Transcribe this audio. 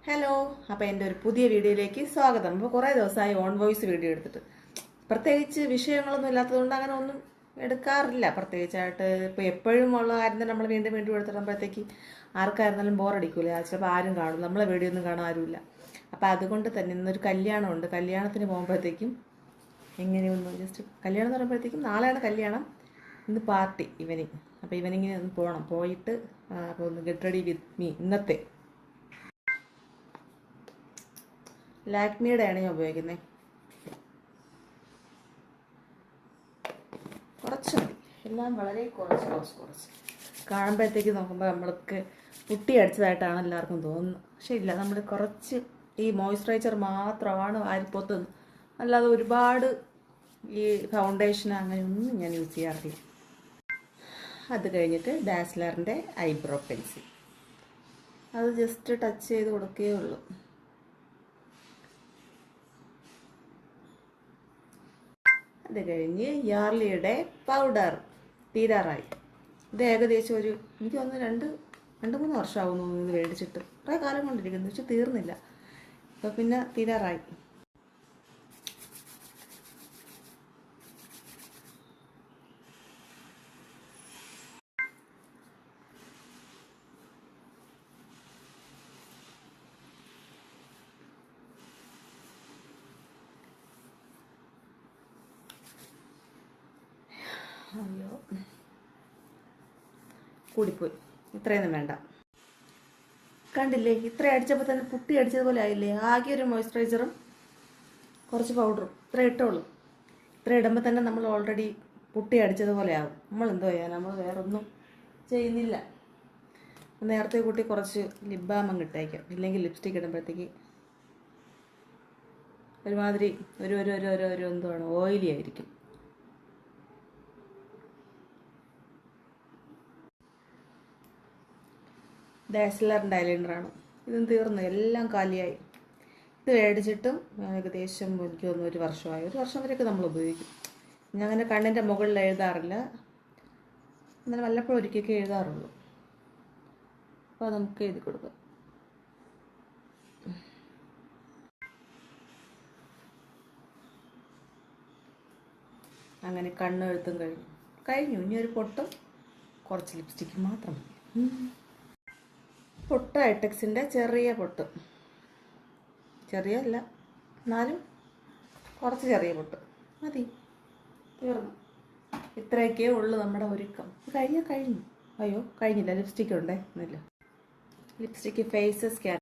Hello, അപ്പോൾ എൻ്റെ ഒരു പുതിയ വീഡിയോയിലേക്ക് സ്വാഗതം. അപ്പോൾ കുറേ ദിവസമായി ഓൺ വോയിസ് വീഡിയോ എടുത്തിട്ട് പ്രത്യേകിച്ച് വിഷയങ്ങളൊന്നും ഇല്ലാത്തതുകൊണ്ട് അങ്ങനെ ഒന്നും എടുക്കാറില്ല. പ്രത്യേകിച്ചായിട്ട് ഇപ്പോൾ എപ്പോഴും ഉള്ള കാര്യം തന്നെ നമ്മൾ വീണ്ടും വീണ്ടും എടുത്തിടുമ്പോഴത്തേക്ക് ആർക്കായിരുന്നാലും ബോറടിക്കൂല. ചിലപ്പോൾ ആരും കാണും, നമ്മളെ വീഡിയോ ഒന്നും കാണാൻ ആരുമില്ല. അപ്പോൾ അതുകൊണ്ട് തന്നെ ഇന്നൊരു കല്യാണമുണ്ട്. കല്യാണത്തിന് പോകുമ്പോഴത്തേക്കും എങ്ങനെയൊന്നും ജസ്റ്റ് കല്യാണം എന്ന് പറയുമ്പോഴത്തേക്കും നാളെയാണ് കല്യാണം, ഇന്ന് പാർട്ടി ഈവനിങ്. അപ്പോൾ ഈവനിങ്ങിന് ഒന്ന് പോകണം. പോയിട്ട് അപ്പോൾ ഒന്ന് ഗെറ്റ് റെഡി വിത്ത് മീ. ഇന്നത്തെ ലാക്മിയുടെയാണ് ഞാൻ ഉപയോഗിക്കുന്നത്. കുറച്ച് മതി, എല്ലാം വളരെ കുറച്ച് കാണുമ്പോഴത്തേക്ക് നോക്കുമ്പോൾ നമ്മൾക്ക് പുട്ടി അടിച്ചതായിട്ടാണ് എല്ലാവർക്കും തോന്നുന്നത്. പക്ഷേ ഇല്ല, നമ്മൾ കുറച്ച് ഈ മോയ്സ്ചറൈസർ മാത്രമാണ് വാരിപ്പൊത്തുന്നത്. അല്ലാതെ ഒരുപാട് ഈ ഫൗണ്ടേഷൻ അങ്ങനെയൊന്നും ഞാൻ യൂസ് ചെയ്യാറില്ല. അത് കഴിഞ്ഞിട്ട് ഡാസ്ലറിൻ്റെ ഐബ്രോ പെൻസിൽ, അത് ജസ്റ്റ് ടച്ച് ചെയ്ത് കൊടുക്കുകയേ ഉള്ളൂ. അത് കഴിഞ്ഞ് യാർലിയുടെ പൗഡർ തീരാറായി. ഇത് ഏകദേശം എനിക്ക് തോന്നുന്നു രണ്ട് മൂന്ന് വർഷമാകുന്നു ഇത് മേടിച്ചിട്ട്. കുറേ കാലം കൊണ്ടിരിക്കുന്നു, പക്ഷെ തീർന്നില്ല. അപ്പോൾ പിന്നെ തീരാറായി. അയ്യോ, കൂടിപ്പോയി. ഇത്രയൊന്നും വേണ്ട. കണ്ടില്ലേ, ഇത്ര അടിച്ചപ്പോൾ തന്നെ പുട്ടി അടിച്ചതുപോലെ ആയില്ലേ. ആകെ ഒരു മോയ്സ്ചറൈസറും കുറച്ച് പൗഡറും ഇത്ര ഇട്ടുള്ളൂ. ഇത്ര ഇടുമ്പോൾ തന്നെ നമ്മൾ ഓൾറെഡി പുട്ടി അടിച്ചതുപോലെ ആകും. നമ്മൾ എന്തോ ചെയ്യാൻ, നമ്മൾ വേറൊന്നും ചെയ്യുന്നില്ല. നേരത്തെ കൂട്ടി കുറച്ച് ലിപ് ബാം അങ്ങ് ഇട്ടേക്കാം, ഇല്ലെങ്കിൽ ലിപ്സ്റ്റിക് ഇടുമ്പോഴത്തേക്ക് ഒരുമാതിരി ഒരു എന്തുവാണ്, ഓയിലി ആയിരിക്കും. ഡാസ്ലറിൻ്റെ ഐലൈനറാണ്. ഇതും തീർന്നു, എല്ലാം കാലിയായി. ഇത് മേടിച്ചിട്ടും ഏകദേശം എനിക്ക് തോന്നുന്നു ഒരു വർഷമായി. ഒരു വർഷം വരെയൊക്കെ നമ്മൾ ഉപയോഗിക്കും. ഞാൻ അങ്ങനെ കണ്ണിൻ്റെ മുകളിൽ എഴുതാറില്ല, എന്നാലും വല്ലപ്പോഴും ഒരിക്കലൊക്കെ എഴുതാറുള്ളൂ. അപ്പോൾ നമുക്ക് എഴുതി കൊടുക്കാം. അങ്ങനെ കണ്ണെഴുത്തും കഴിഞ്ഞു. ഇനി ഒരു പൊട്ടും കുറച്ച് ലിപ്സ്റ്റിക്ക് മാത്രം മതി. പൊട്ട് ഐടെക്സിൻ്റെ ചെറിയ പൊട്ട്, ചെറിയല്ല എന്നാലും കുറച്ച് ചെറിയ പൊട്ട് മതി. തീർന്നു. ഇത്രയൊക്കെ ഉള്ളൂ നമ്മുടെ ഒരുക്കം. കഴിഞ്ഞു. അയ്യോ കഴിഞ്ഞില്ല, ലിപ്സ്റ്റിക്ക് ഉണ്ടേ. ഒന്നുമില്ല. Lipstick face scan